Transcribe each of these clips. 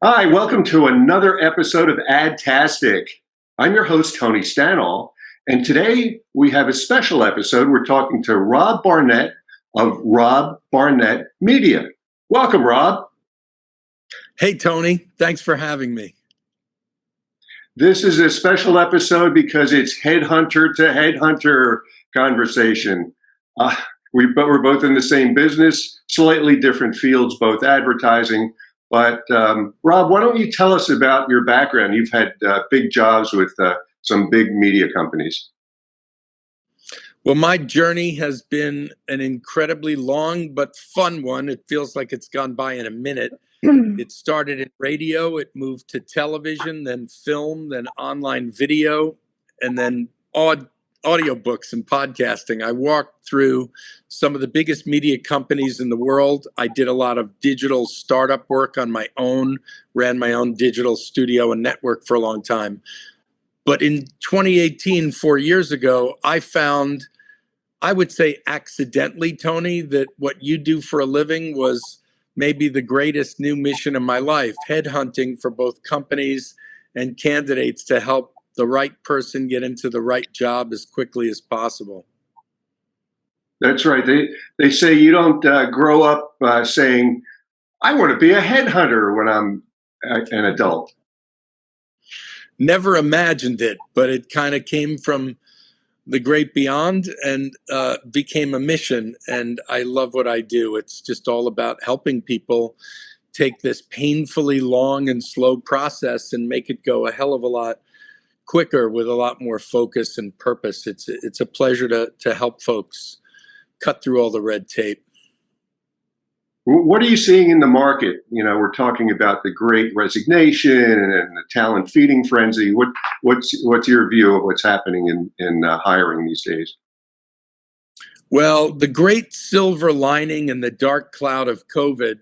Hi, welcome to another episode of Adtastic. I'm your host, Tony Stanall, and today we have a special episode. We're talking to Rob Barnett of Rob Barnett Media. Welcome, Rob. Hey, Tony. Thanks for having me. This is a special episode because it's headhunter to headhunter conversation. We're both in the same business, slightly different fields, both advertising. But Rob, why don't you tell us about your background? You've had big jobs with some big media companies. Well, my journey has been an incredibly long but fun one. It feels like it's gone by in a minute. It started in radio, it moved to television, then film, then online video, and then audiobooks and podcasting. I walked through some of the biggest media companies in the world. I did a lot of digital startup work on my own, ran my own digital studio and network for a long time. But in 2018, 4 years ago, I found, I would say accidentally, Tony, that what you do for a living was maybe the greatest new mission of my life, headhunting for both companies and candidates to help the right person get into the right job as quickly as possible. That's right. They say you don't grow up saying, I want to be a headhunter when I'm an adult. Never imagined it, but it kind of came from the great beyond and became a mission. And I love what I do. It's just all about helping people take this painfully long and slow process and make it go a hell of a lot quicker with a lot more focus and purpose. It's a pleasure to help folks cut through all the red tape. What are you seeing in the market? You know, we're talking about the great resignation and the talent feeding frenzy. What's your view of what's happening in hiring these days? Well, the great silver lining in the dark cloud of COVID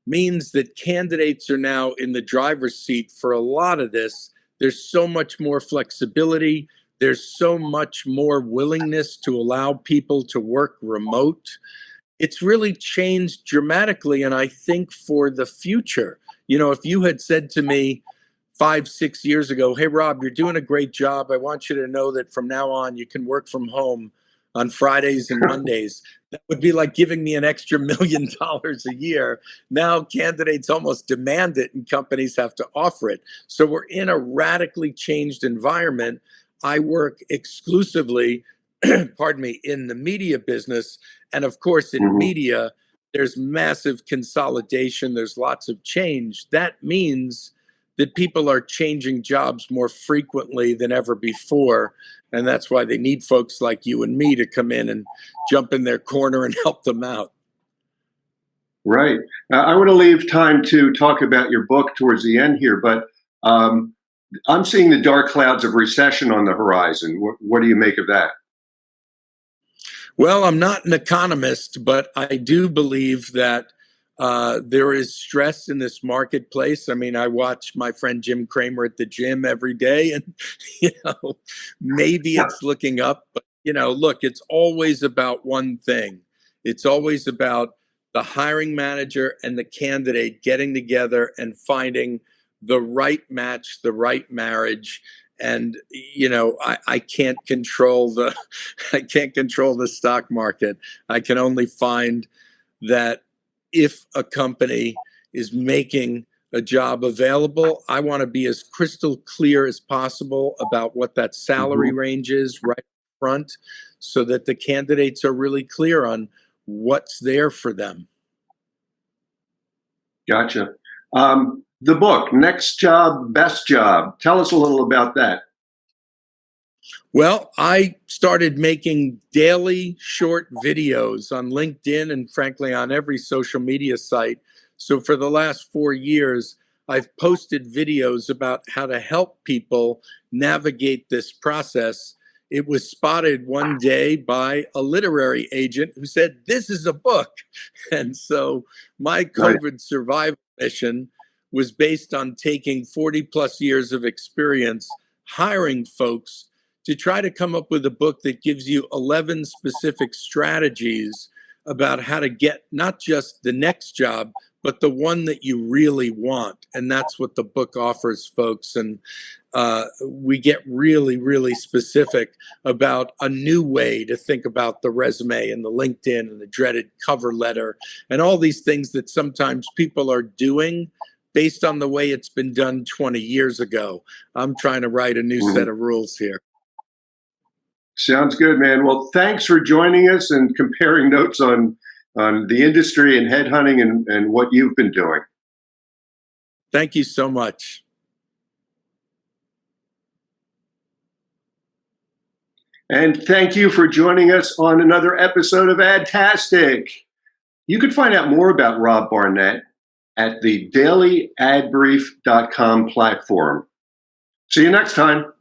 means that candidates are now in the driver's seat for a lot of this. There's so much more flexibility. There's so much more willingness to allow people to work remote. It's really changed dramatically, and I think for the future. You know, if you had said to me 5, 6 years ago, hey, Rob, you're doing a great job. I want you to know that from now on, you can work from home on Fridays and Mondays. That would be like giving me an extra $1 million a year. Now candidates almost demand it and companies have to offer it. So we're in a radically changed environment. I work exclusively, pardon me, in the media business. And of course, in media, there's massive consolidation. There's lots of change. That means that people are changing jobs more frequently than ever before. And that's why they need folks like you and me to come in and jump in their corner and help them out. Right. I want to leave time to talk about your book towards the end here, but I'm seeing the dark clouds of recession on the horizon. What do you make of that? Well, I'm not an economist, but I do believe that there is stress in this marketplace. I mean, I watch my friend Jim Cramer at the gym every day, and, you know, maybe it's looking up, but, you know, look, it's always about one thing. It's always about the hiring manager and the candidate getting together and finding the right match, the right marriage. And, you know, I can't control the stock market. I can only find that if a company is making a job available, I want to be as crystal clear as possible about what that salary range is right up front, so that the candidates are really clear on what's there for them. Gotcha. The book, Next Job, Best Job. Tell us a little about that. Well, I started making daily short videos on LinkedIn and frankly on every social media site. So for the last 4 years, I've posted videos about how to help people navigate this process. It was spotted one day by a literary agent who said, this is a book. And so my COVID survival mission was based on taking 40 plus years of experience hiring folks to try to come up with a book that gives you 11 specific strategies about how to get not just the next job, but the one that you really want. And that's what the book offers, folks. And we get really, really specific about a new way to think about the resume and the LinkedIn and the dreaded cover letter and all these things that sometimes people are doing based on the way it's been done 20 years ago. I'm trying to write a new set of rules here. Sounds good, man. Well, thanks for joining us and comparing notes on the industry and headhunting and what you've been doing. Thank you so much. And thank you for joining us on another episode of Adtastic. You can find out more about Rob Barnett at the dailyadbrief.com platform. See you next time.